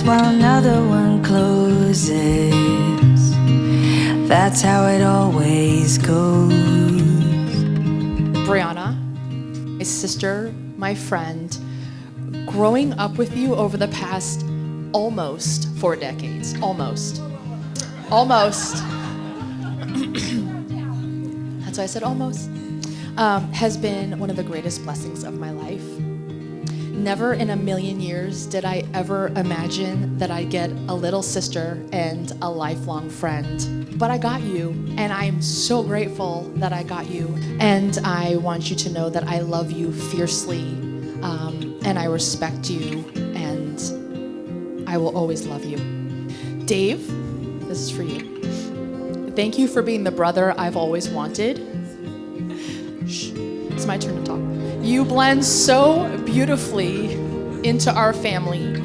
opens while another one closes. That's how it always goes. Briana, my sister, my friend, growing up with you over the past almost 4 decades, almost. That's why I said almost. Has been one of the greatest blessings of my life. Never in a million years did I ever imagine that I'd get a little sister and a lifelong friend. But I got you, and I'm so grateful that I got you. And I want you to know that I love you fiercely, and I respect you, and I will always love you. Dave, this is for you. Thank you for being the brother I've always wanted. Shh, it's my turn to talk. You blend so beautifully into our family.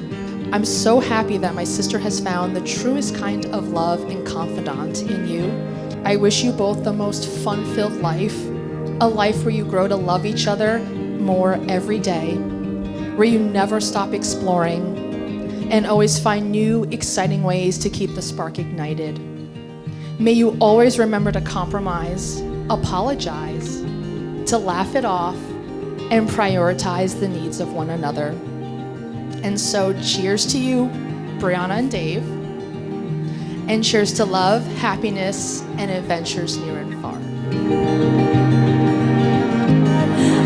I'm so happy that my sister has found the truest kind of love and confidant in you. I wish you both the most fun-filled life, a life where you grow to love each other more every day, where you never stop exploring and always find new, exciting ways to keep the spark ignited. May you always remember to compromise, apologize, to laugh it off, and prioritize the needs of one another. And so cheers to you, Briana and Dave, and cheers to love, happiness, and adventures near and far.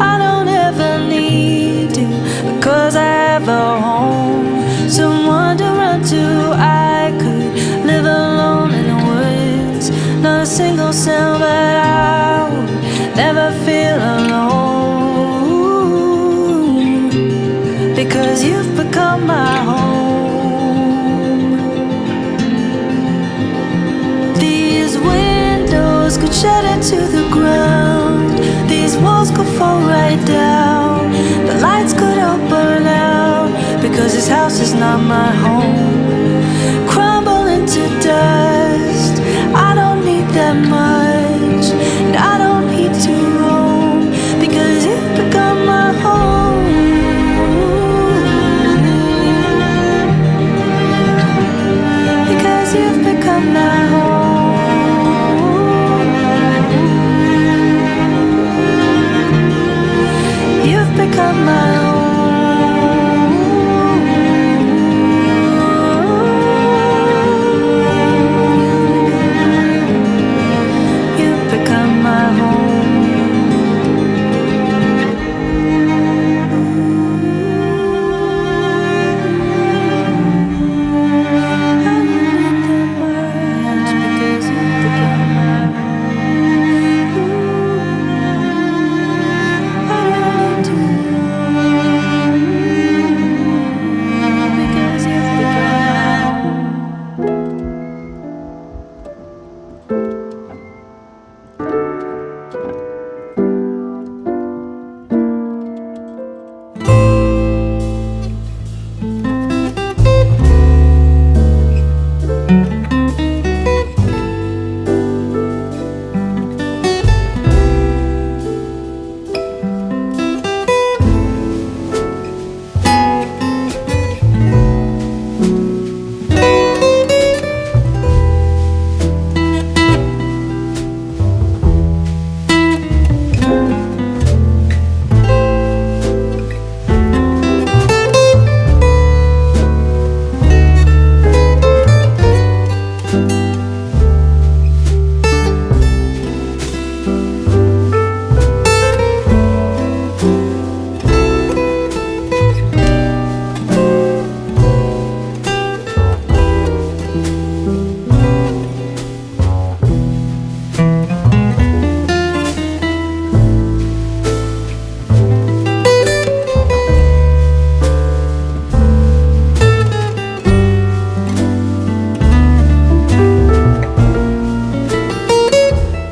I don't ever need you because I have a home, someone to run to. I could live alone in the woods, not a single sound, but I would never feel alone. Because you've become my home. These windows could shatter to the ground. These walls could fall right down. The lights could all burn out. Because this house is not my home. Crumble into dust. I don't need that much, and I don't need to roam. Because you've become my home. You've become my home. You've become my home. You've become my home.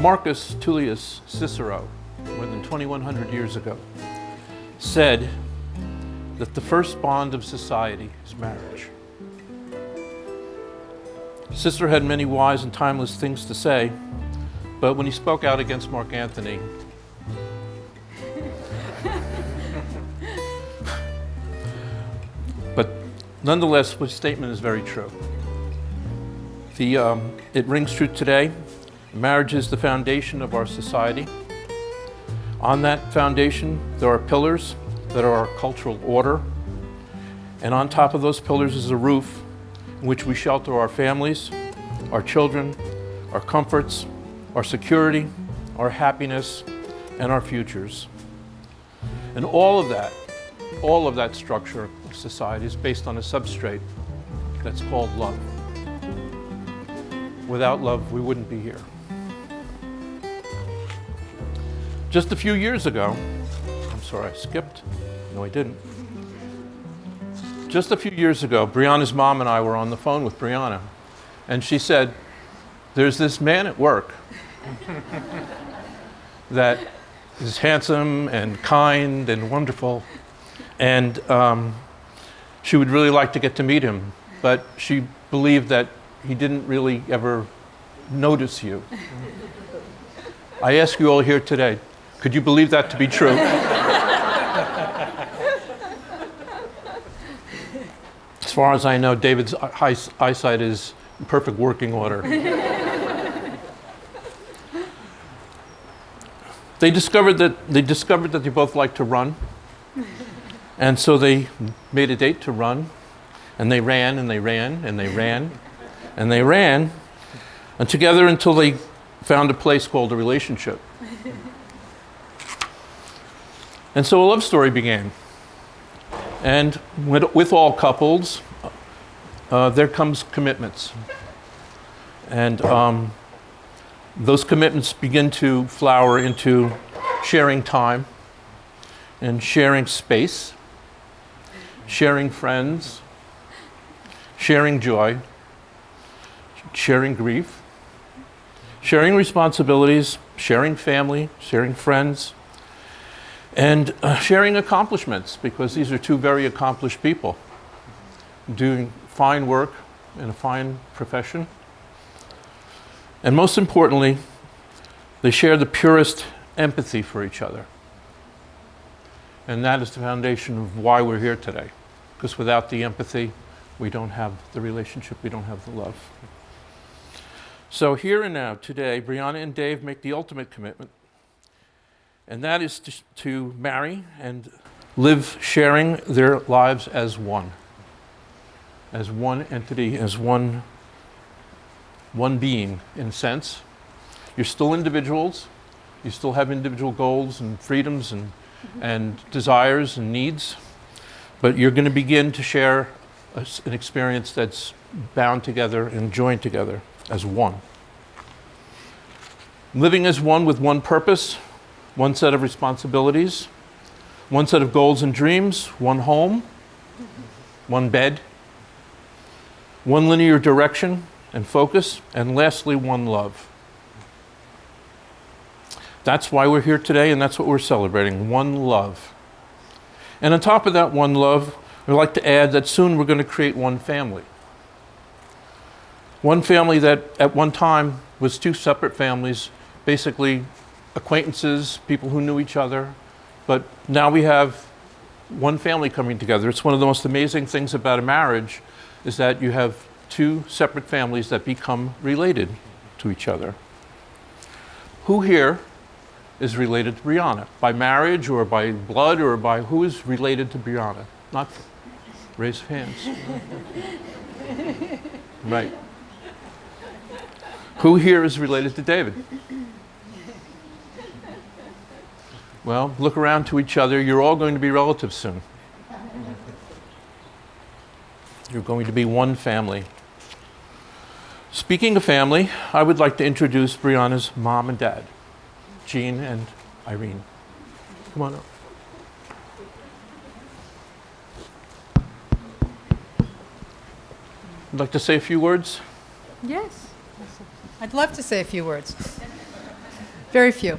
Marcus Tullius Cicero, more than 2,100 years ago, said that the first bond of society is marriage. Cicero had many wise and timeless things to say, but when he spoke out against Mark Antony, Nonetheless, the statement is very true. It rings true today. Marriage is the foundation of our society. On that foundation, there are pillars that are our cultural order. And on top of those pillars is a roof in which we shelter our families, our children, our comforts, our security, our happiness, and our futures. And all of that structure of society is based on a substrate that's called love. Without love, we wouldn't be here. Just a few years ago, I'm sorry, I skipped. No, I didn't. Just a few years ago, Briana's mom and I were on the phone with Briana, and she said, there's this man at work that is handsome and kind and wonderful, and she would really like to get to meet him, but she believed that he didn't really ever notice you. I ask you all here today, could you believe that to be true? As far as I know, David's eyesight is in perfect working order. They discovered that they both like to run, and so they made a date to run, and they ran and they ran and they ran and they ran, and together until they found a place called a relationship. And so a love story began. And with all couples, there comes commitments. And those commitments begin to flower into sharing time and sharing space, sharing friends, sharing joy, sharing grief, sharing responsibilities, sharing family, sharing friends, and sharing accomplishments, because these are two very accomplished people doing fine work in a fine profession. And most importantly, they share the purest empathy for each other. And that is the foundation of why we're here today. Because without the empathy, we don't have the relationship, we don't have the love. So here and now, today, Briana and Dave make the ultimate commitment. And that is to marry and live sharing their lives as one entity, as one being, in a sense. You're still individuals. You still have individual goals and freedoms and desires and needs. But you're going to begin to share an experience that's bound together and joined together as one. Living as one with one purpose, one set of responsibilities, one set of goals and dreams, one home, one bed, one linear direction and focus, and lastly, one love. That's why we're here today, and that's what we're celebrating, one love. And on top of that one love, we'd like to add that soon we're going to create one family. One family that at one time was two separate families, basically acquaintances, people who knew each other, but now we have one family coming together. It's one of the most amazing things about a marriage is that you have two separate families that become related to each other. Who here is related to Briana? By marriage or by blood or by who is related to Briana? Not raise hands. Right. Who here is related to David? Well, look around to each other. You're all going to be relatives soon. You're going to be one family. Speaking of family, I would like to introduce Briana's mom and dad, Jean and Irene. Come on up. Would like to say a few words? Yes. I'd love to say a few words. Very few.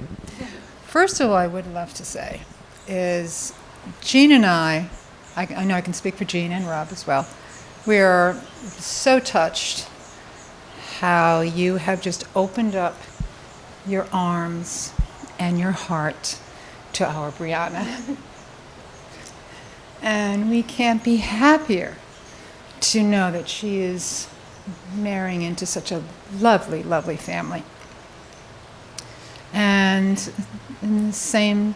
First of all, I would love to say is Jean and I know I can speak for Jean and Rob as well, we are so touched how you have just opened up your arms and your heart to our Briana. And we can't be happier to know that she is marrying into such a lovely, lovely family. And in the same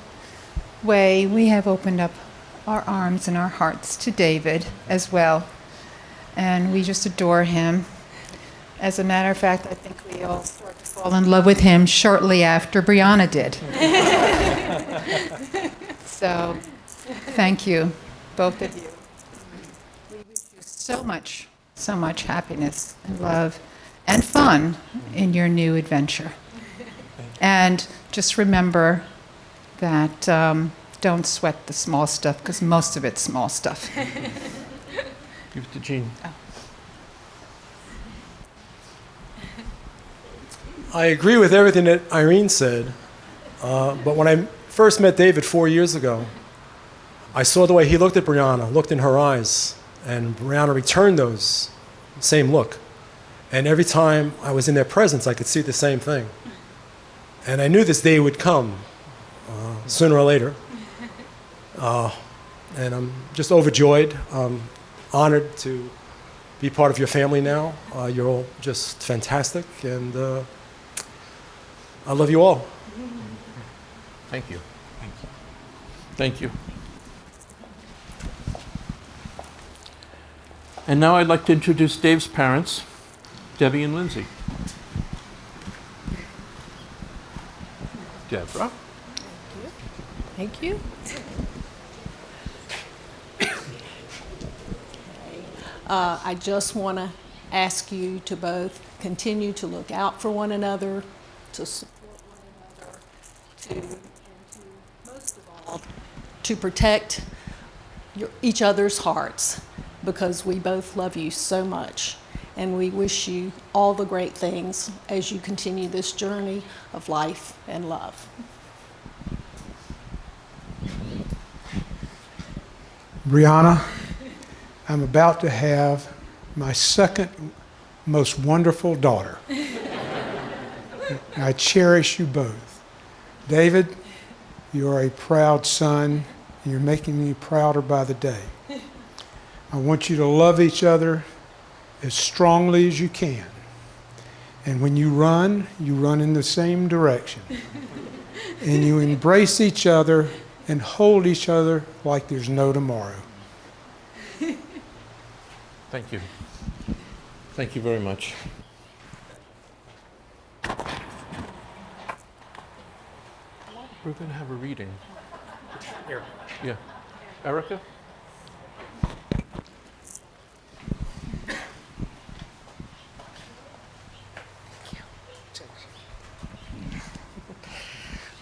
way, we have opened up our arms and our hearts to David as well. And we just adore him. As a matter of fact, I think we all started to fall in love with him shortly after Briana did. So, thank you, both of you. We wish you so much happiness and love and fun in your new adventure. And just remember that don't sweat the small stuff, because most of it's small stuff. Give it to Jean. I agree with everything that Irene said, but when I first met David 4 years ago, I saw the way he looked at Briana, looked in her eyes, and Briana returned those same look. And every time I was in their presence, I could see the same thing. And I knew this day would come sooner or later. And I'm just overjoyed, honored to be part of your family now. You're all just fantastic, and I love you all. Thank you. Thank you. Thank you. And now I'd like to introduce Dave's parents, Debbie and Lindsay. Deborah. Thank you. I just want to ask you to both continue to look out for one another, to support one another, and most of all, to protect each other's hearts, because we both love you so much, and we wish you all the great things as you continue this journey of life and love. Briana, I'm about to have my second most wonderful daughter. I cherish you both. David, you are a proud son, and you're making me prouder by the day. I want you to love each other as strongly as you can. And when you run in the same direction. And you embrace each other and hold each other like there's no tomorrow. Thank you. Thank you very much. We're going to have a reading. Here. Yeah. Erica?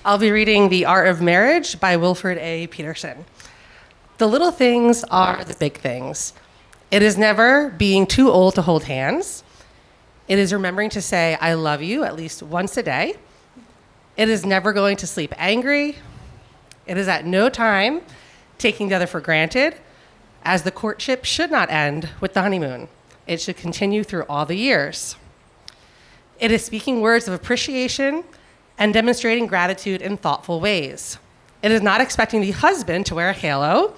I'll be reading The Art of Marriage by Wilfred A. Peterson. The little things are the big things. It is never being too old to hold hands. It is remembering to say, I love you at least once a day. It is never going to sleep angry. It is at no time taking the other for granted, as the courtship should not end with the honeymoon. It should continue through all the years. It is speaking words of appreciation and demonstrating gratitude in thoughtful ways. It is not expecting the husband to wear a halo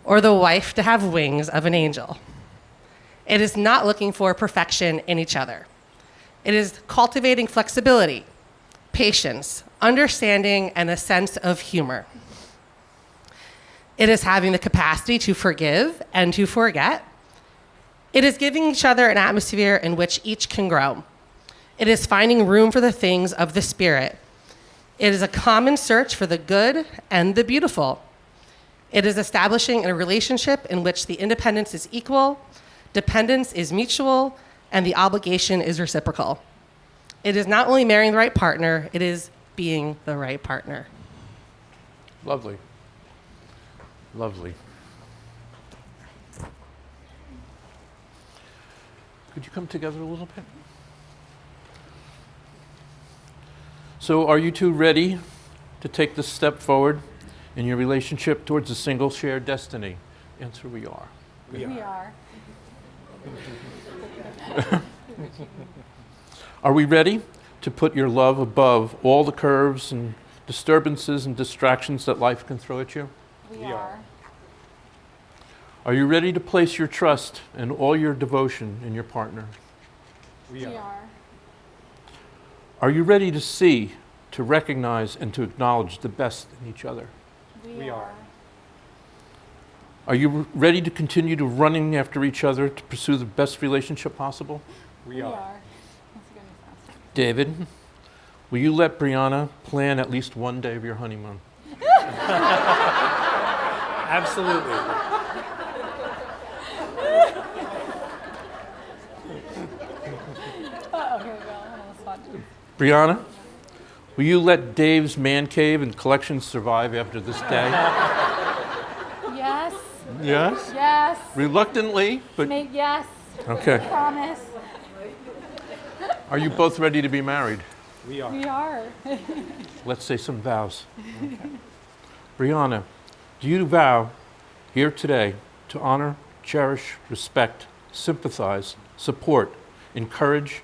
or the wife to have wings of an angel. It is not looking for perfection in each other. It is cultivating flexibility, patience, understanding, and a sense of humor. It is having the capacity to forgive and to forget. It is giving each other an atmosphere in which each can grow. It is finding room for the things of the spirit. It is a common search for the good and the beautiful. It is establishing a relationship in which the independence is equal, dependence is mutual, and the obligation is reciprocal. It is not only marrying the right partner, it is being the right partner. Lovely. Lovely. Could you come together a little bit? So are you two ready to take this step forward in your relationship towards a single shared destiny? Answer, we are. We are. Are we ready to put your love above all the curves and disturbances and distractions that life can throw at you? We are. Are you ready to place your trust and all your devotion in your partner? We are. Are you ready to see, to recognize, and to acknowledge the best in each other? We are. Are you ready to continue to running after each other to pursue the best relationship possible? We are. That's good and fast. David, will you let Briana plan at least one day of your honeymoon? Absolutely. Briana, will you let Dave's man cave and collection survive after this day? Yes. Yes? Yes. Reluctantly, but Yes. okay. Promise. Are you both ready to be married? We are. We are. Let's say some vows. Briana, do you vow here today to honor, cherish, respect, sympathize, support, encourage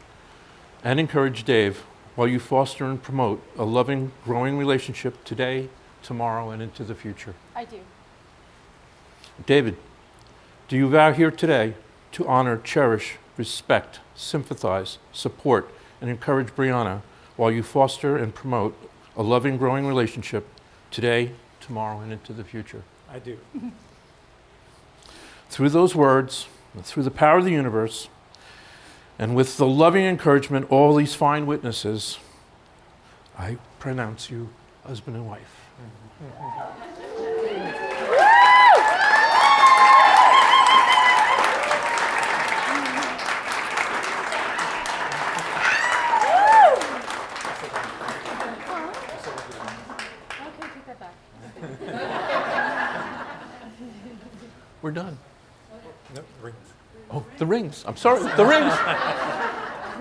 Dave while you foster and promote a loving, growing relationship today, tomorrow, and into the future? I do. David, do you vow here today to honor, cherish, respect, sympathize, support, and encourage Briana while you foster and promote a loving, growing relationship today, tomorrow, and into the future? I do. Through those words, and through the power of the universe, and with the loving encouragement, all these fine witnesses, I pronounce you husband and wife. Okay, take that back. We're done. Nope, rings. Oh, the rings. I'm sorry, the rings.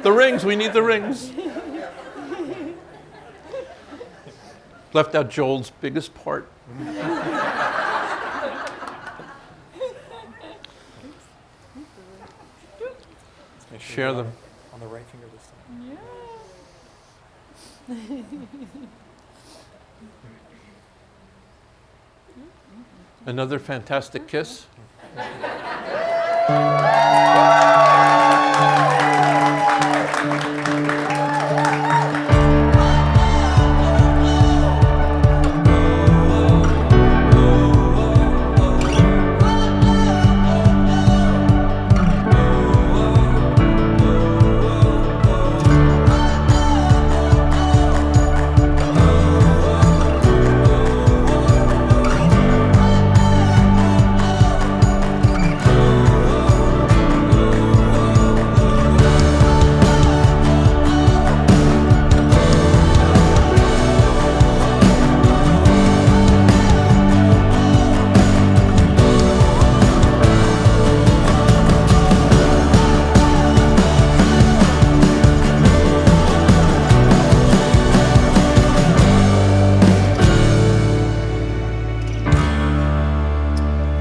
The rings, we need the rings. Left out Joel's biggest part. Share them. On the right finger this time. Another fantastic kiss.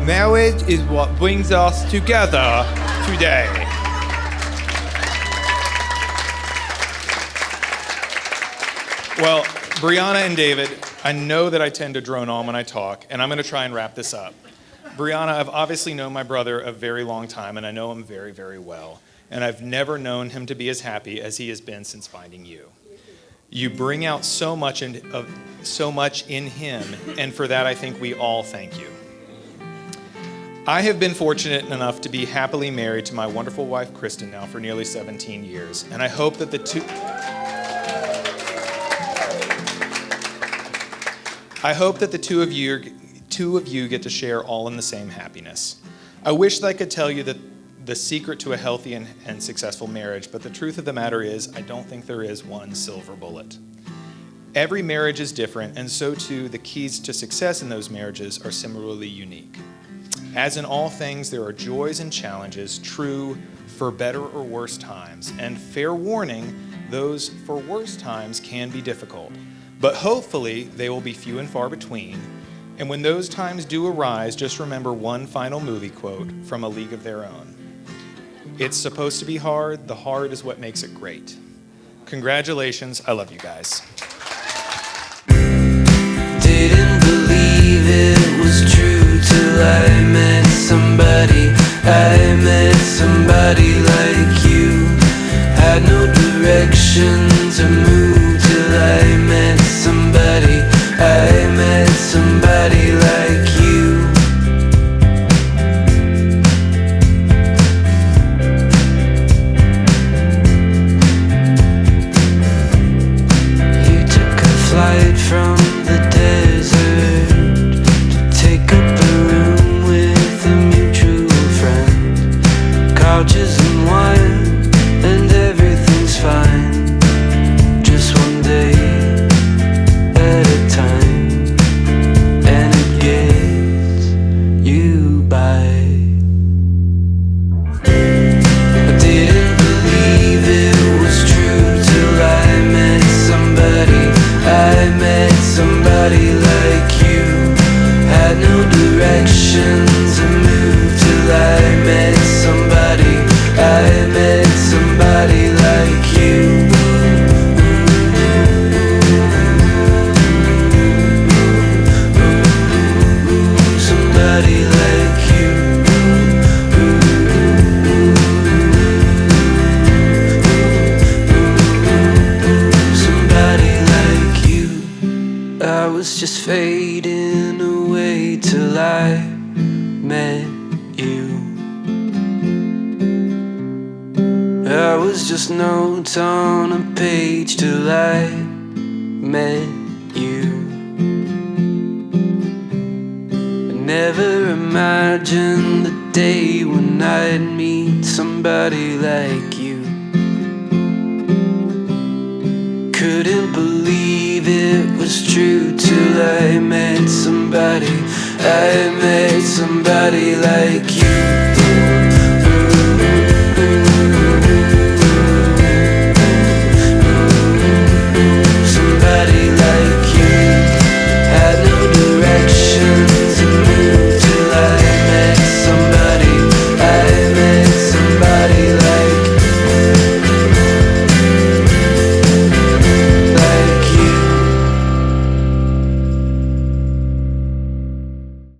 Marriage is what brings us together today. Well, Briana and David, I know that I tend to drone on when I talk, and I'm going to try and wrap this up. Briana, I've obviously known my brother a very long time, and I know him very, very well. And I've never known him to be as happy as he has been since finding you. You bring out so much in him, and for that I think we all thank you. I have been fortunate enough to be happily married to my wonderful wife, Kristen, now for nearly 17 years, and I hope that the two of you get to share all in the same happiness. I wish that I could tell you that the secret to a healthy and successful marriage, but the truth of the matter is, I don't think there is one silver bullet. Every marriage is different, and so too the keys to success in those marriages are similarly unique. As in all things, there are joys and challenges, true for better or worse times, and fair warning, those for worse times can be difficult. But hopefully, they will be few and far between. And when those times do arise, just remember one final movie quote from A League of Their Own. It's supposed to be hard. The hard is what makes it great. Congratulations. I love you guys. Didn't believe it was true till I met somebody. I met somebody like you. Had no direction to move till I met somebody. I met somebody like you. You took a flight from the desert to take up a room with a mutual friend. Couches and wine and everything's fine. Just one day at a time, and it gets you by. I didn't believe it was true till I met somebody. I met somebody like you. Had no direction to move till I met somebody. I met somebody like you. Somebody like you. Somebody like you. I was just fading away till I met you. I was just notes on a page till I met you. I never imagined the day when I'd meet somebody like you. Couldn't believe it was true till I met somebody. I met somebody like you.